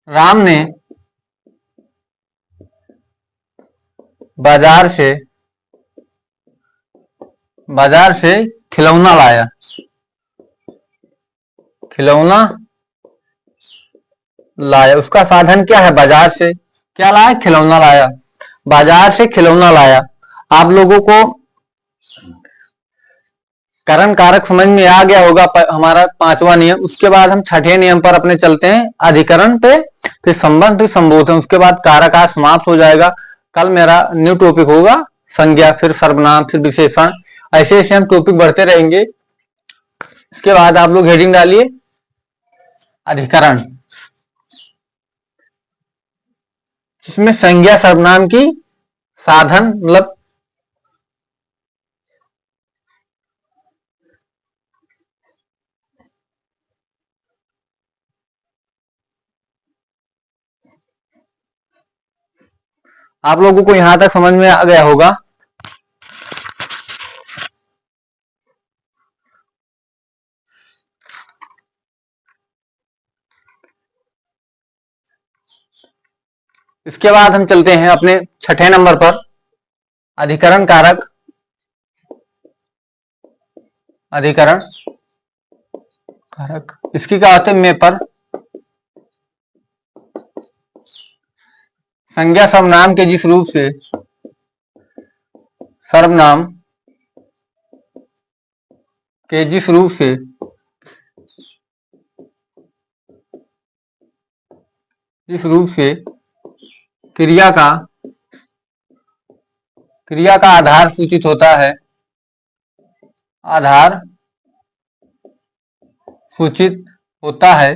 राम ने बाजार से खिलौना लाया, उसका साधन क्या है? बाजार से क्या लाया? खिलौना लाया। बाजार से खिलौना लाया। आप लोगों को करण कारक समझ में आ गया होगा, हमारा 5वां नियम। उसके बाद हम 6ठे नियम पर अपने चलते हैं, अधिकरण पे, फिर संबंध, फिर संबोधन। उसके बाद कारक आज समाप्त हो जाएगा। कल मेरा न्यू टॉपिक होगा, संज्ञा, फिर सर्वनाम, फिर विशेषण। ऐसे ऐसे हम टॉपिक बढ़ते रहेंगे। इसके बाद आप लोग हेडिंग डालिए अधिकरण, इसमें संज्ञा सर्वनाम की साधन मतलब आप लोगों को यहां तक समझ में आ गया होगा। इसके बाद हम चलते हैं अपने छठे नंबर पर, अधिकरण कारक। अधिकरण कारक इसकी क्या होते हैं, में पर संज्ञा सर्वनाम के जिस रूप से सर्वनाम के जिस रूप से क्रिया का आधार सूचित होता है, आधार सूचित होता है।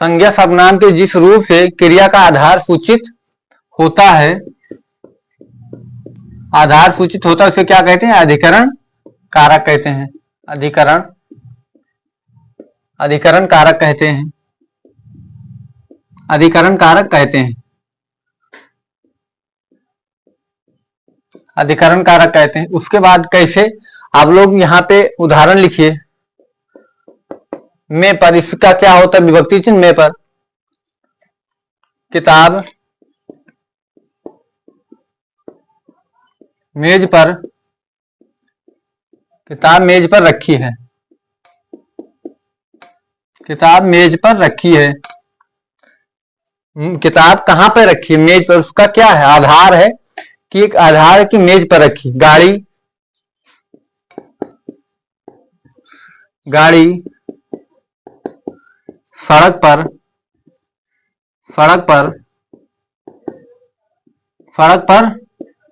संज्ञा सर्वनाम के जिस रूप से क्रिया का आधार सूचित होता है, आधार सूचित होता है, उसे क्या कहते हैं, अधिकरण कारक कहते हैं। अधिकरण कारक कहते हैं, अधिकरण कारक कहते हैं, अधिकरण कारक कहते हैं। उसके बाद कैसे, आप लोग यहाँ पे उदाहरण लिखिए। में पर इसका क्या होता है, विभक्ति चिन्ह में पर। किताब मेज पर, किताब मेज पर रखी है, किताब मेज पर रखी है। किताब कहां पर रखी है, मेज पर। उसका क्या है, आधार है कि एक आधार की मेज पर रखी। गाड़ी सड़क पर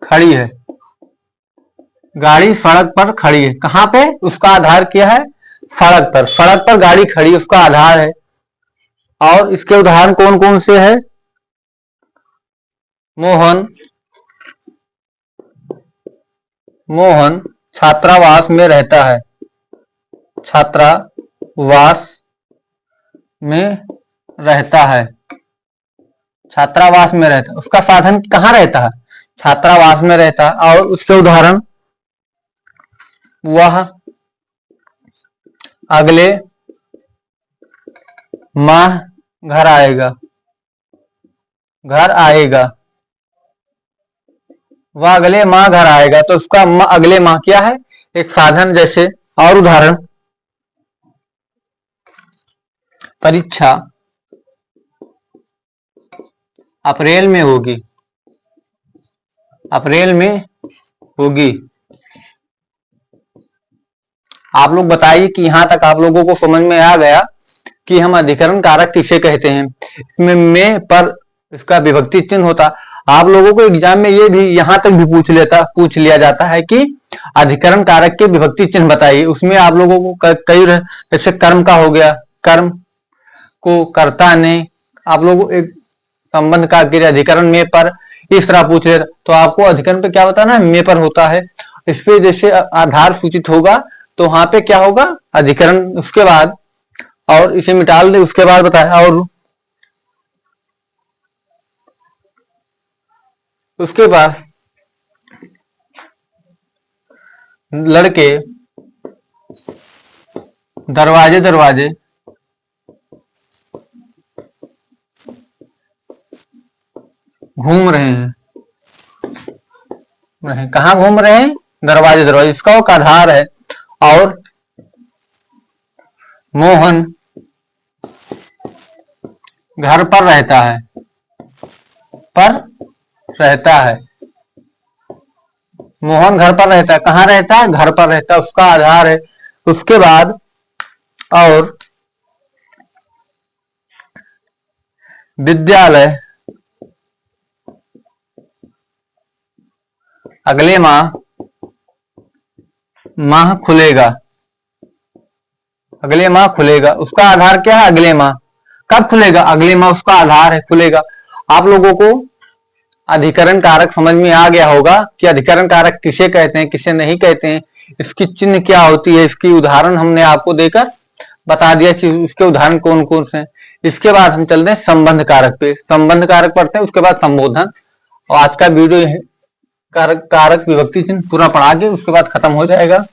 खड़ी है। गाड़ी सड़क पर खड़ी है, कहां पे, उसका आधार क्या है, सड़क पर। सड़क पर गाड़ी खड़ी, उसका आधार है। और इसके उदाहरण कौन कौन से हैं, मोहन छात्रावास में रहता है, छात्रावास में रहता है, छात्रावास में रहता है। उसका साधन कहाँ रहता है, छात्रावास में रहता है। और उसके उदाहरण, वह अगले माह घर आएगा, वह अगले माह घर आएगा। तो उसका अगले माह क्या है, एक साधन जैसे। और उदाहरण, परीक्षा अप्रैल में होगी, अप्रैल में होगी। आप लोग बताइए कि यहां तक आप लोगों को समझ में आ गया कि हम अधिकरण कारक किसे कहते हैं। इसमें में पर इसका विभक्ति चिन्ह होता। आप लोगों को एग्जाम में ये भी यहां तक भी पूछ लिया जाता है कि अधिकरण कारक के विभक्ति चिन्ह बताइए। उसमें आप लोगों को कई, जैसे कर्म का हो गया, कर्म को कर्ता ने, आप लोग एक संबंध का अधिकरण में पर, इस तरह पूछ ले तो आपको अधिकरण पे क्या बताना है, में पर होता है। इस पे जैसे आधार सूचित होगा तो वहां पे क्या होगा, अधिकरण। उसके बाद और इसे मिटाल दे, उसके बाद बताया। और उसके बाद लड़के दरवाजे दरवाजे घूम रहे हैं, कहाँ घूम रहे हैं, दरवाजे दरवाजे, इसका एक आधार है। और मोहन घर पर रहता है, मोहन घर पर रहता है, कहाँ रहता है, घर पर रहता है, उसका आधार है। उसके बाद और विद्यालय अगले माह खुलेगा, अगले माह खुलेगा। उसका आधार क्या है? अगले माह। कब खुलेगा? अगले माह उसका आधार है, खुलेगा। आप लोगों को अधिकरण कारक समझ में आ गया होगा कि अधिकरण कारक किसे कहते हैं, किसे नहीं कहते हैं, इसकी चिन्ह क्या होती है। इसकी उदाहरण हमने आपको देकर बता दिया कि उसके उदाहरण कौन कौन से हैं। इसके बाद हम चलते हैं संबंध कारक पे। संबंध कारक पढ़ते हैं, उसके बाद संबोधन। और आज का वीडियो कारक कारक विभक्ति चिन्ह पूरा पढ़ा के उसके बाद खत्म हो जाएगा।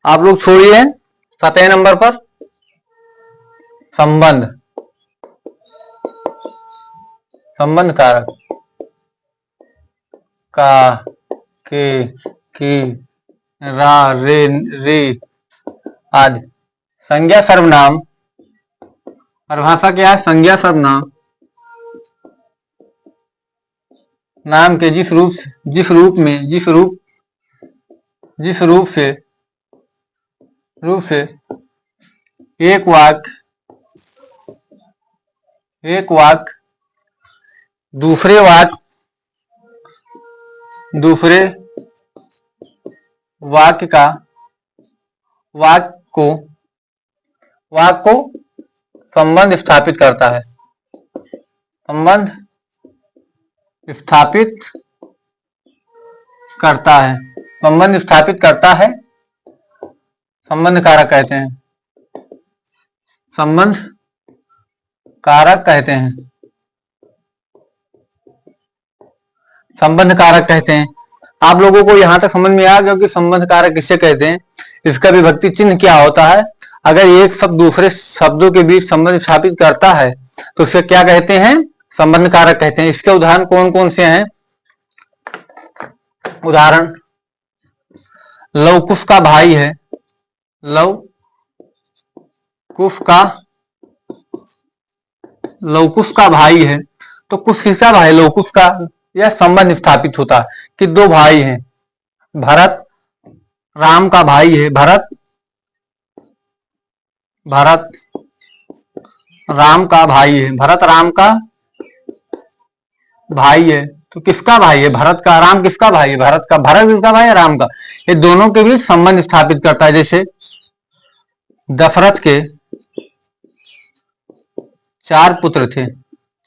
आप लोग छोड़िए 7 नंबर पर संबंध। संबंध कारक का, के, की, रा, रे, रे आदि। संज्ञा सर्वनाम। परिभाषा क्या है? संज्ञा सर्वनाम नाम के जिस रूप से एक वाक्य दूसरे वाक्य का वाक्य को संबंध स्थापित करता है। संबंध स्थापित करता है। संबंध स्थापित करता है, संबंध कारक कहते हैं। संबंध कारक कहते हैं। संबंध कारक कहते हैं। आप लोगों को यहां तक समझ में आ गया कि संबंध कारक किसे कहते हैं, इसका विभक्ति चिन्ह क्या होता है। अगर एक शब्द दूसरे शब्दों के बीच संबंध स्थापित करता है तो उसे क्या कहते हैं? संबंध कारक कहते हैं। इसके उदाहरण कौन कौन से हैं? उदाहरण, लव कुश का भाई है। लव कुश का भाई है। तो कुश किसका भाई? लव कुश का। यह संबंध स्थापित होता है कि दो भाई हैं। भरत राम का भाई है। भरत राम का भाई है। भरत राम का भाई है। तो किसका भाई है? भरत का। राम किसका भाई है? भरत का। भरत किसका भाई है? राम का। ये दोनों के बीच संबंध स्थापित करता है। जैसे दशरथ के 4 पुत्र थे।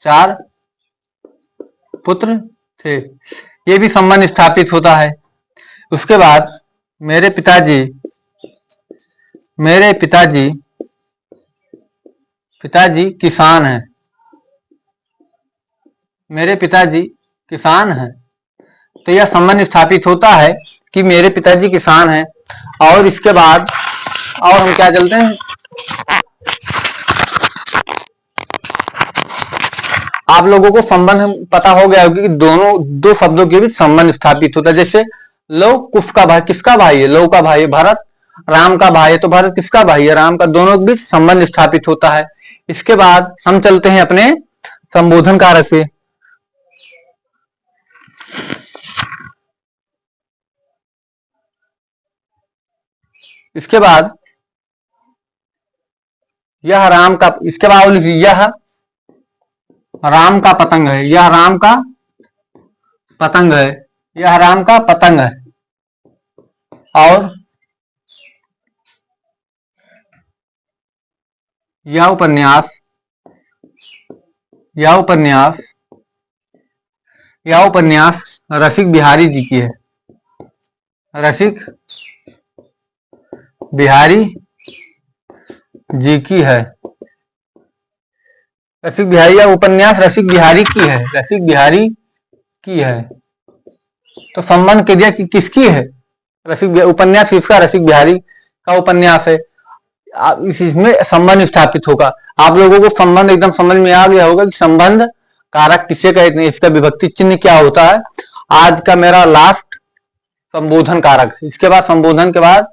4 पुत्र थे। ये भी संबंध स्थापित होता है। उसके बाद मेरे पिताजी किसान हैं। मेरे पिताजी किसान हैं। तो यह संबंध स्थापित होता है कि मेरे पिताजी किसान हैं। और इसके बाद और हम क्या चलते हैं, आप लोगों को संबंध पता हो गया होगा कि दोनों दो शब्दों के बीच संबंध स्थापित होता है। जैसे लव कुश का भाई, किसका भाई है? लव का भाई है। भरत राम का भाई है। तो भरत किसका भाई है? राम का। दोनों के बीच संबंध स्थापित होता है। इसके बाद हम चलते हैं अपने संबोधन कारक पे। इसके बाद यह राम का, इसके बाद यह राम का पतंग है। यह राम का पतंग है। यह राम का पतंग है। और यह उपन्यास रसिक बिहारी जी की है। रसिक बिहारी जी की है। रसिक बिहारी, या उपन्यास रसिक बिहारी की है। रसिक बिहारी की है। तो संबंध कह दिया कि किसकी है? उपन्यास किसका? रसिक बिहारी का उपन्यास है। इसमें संबंध स्थापित होगा। आप लोगों को संबंध एकदम समझ में आ गया होगा कि संबंध कारक किसे कहते हैं, इसका विभक्ति चिन्ह क्या होता है। आज का मेरा लास्ट संबोधन कारक। इसके बाद संबोधन के बाद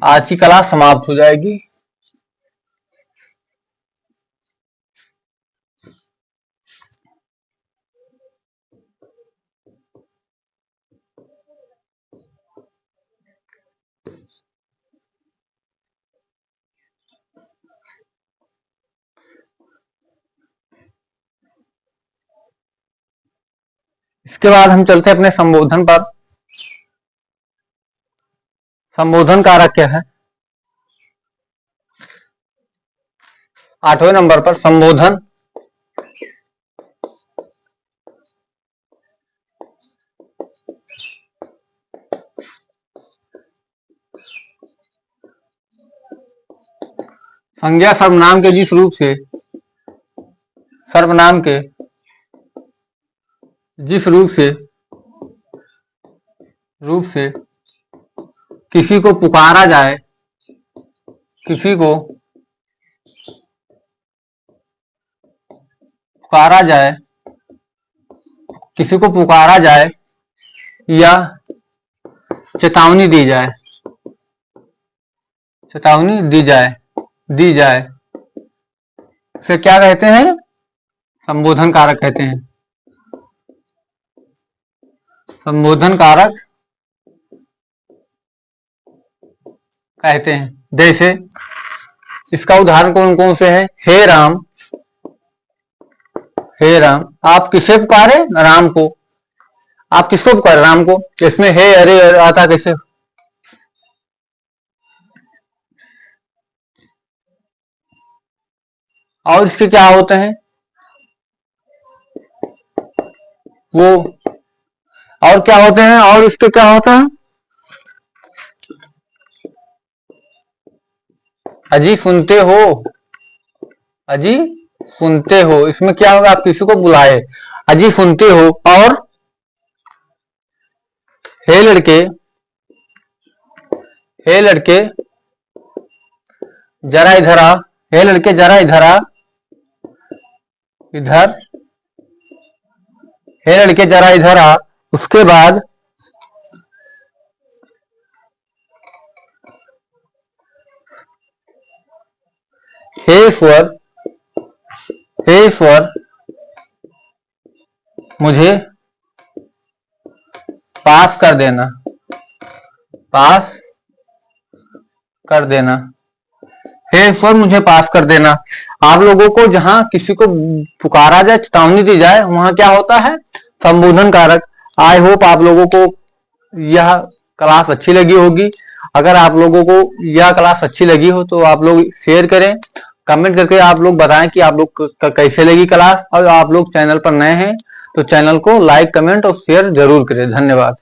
आज की क्लास समाप्त हो जाएगी। इसके बाद हम चलते हैं अपने संबोधन पर। संबोधन कारक क्या है? 8वें नंबर पर संबोधन संज्ञा सर्वनाम के जिस रूप से सर्वनाम के जिस रूप से किसी को पुकारा जाए, किसी को पुकारा जाए, किसी को पुकारा जाए या चेतावनी दी जाए, चेतावनी दी जाए उसे क्या कहते हैं? संबोधन कारक कहते हैं। संबोधन कारक कहते हैं। जैसे इसका उदाहरण कौन कौन से है? हे राम, हे राम। आप किसे पुकारे? राम को। आप किसको पुकारे? राम को। इसमें हे अरे आता कैसे? और इसके क्या होते हैं वो, और क्या होते हैं, और इसके क्या होता है? अजी सुनते हो, अजी सुनते हो। इसमें क्या होगा? आप किसी को बुलाए, अजी सुनते हो। और हे लड़के, हे लड़के जरा इधर आ, हे लड़के जरा इधर आ, इधर, हे लड़के जरा इधर आ। उसके बाद हे ईश्वर, हे ईश्वर मुझे पास कर देना, पास कर देना। हे ईश्वर मुझे पास कर देना। आप लोगों को जहां किसी को पुकारा जाए, चेतावनी दी जाए, वहां क्या होता है? संबोधन कारक। आई होप आप लोगों को यह क्लास अच्छी लगी होगी। अगर आप लोगों को यह क्लास अच्छी लगी हो तो आप लोग शेयर करें, कमेंट करके आप लोग बताएं कि आप लोग कैसे लगी क्लास। और आप लोग चैनल पर नए हैं तो चैनल को लाइक, कमेंट और शेयर जरूर करें। धन्यवाद।